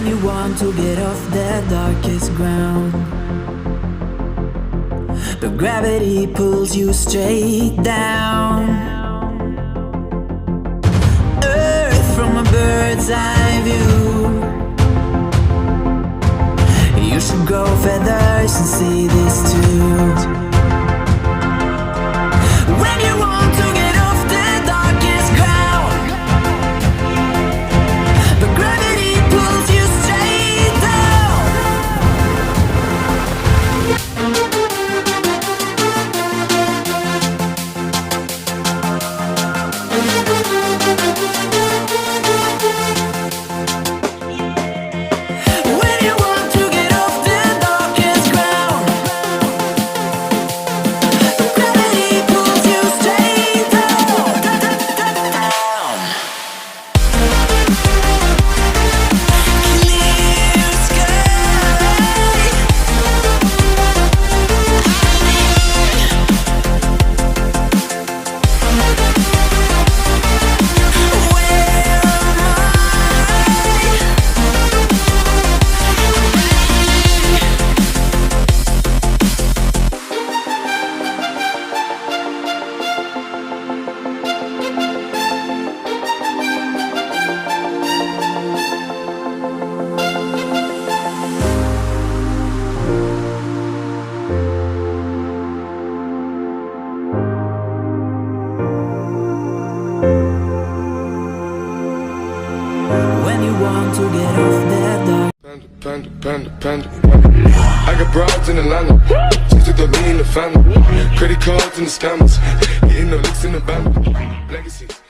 When you want to get off the darkest ground, but gravity pulls you straight down. Earth from a bird's eye view. You should grow feathers and see this too. When you want to get off the darkest ground, but gravity pulls you straight down. When you want to get off the darkest ground, but gravity pulls you straight down. Clear sky. When you want to get off the dark. Panda. I got broads in Atlanta. Just took the me in the family. Credit cards and the scammers. Getting no licks in the band. Legacies.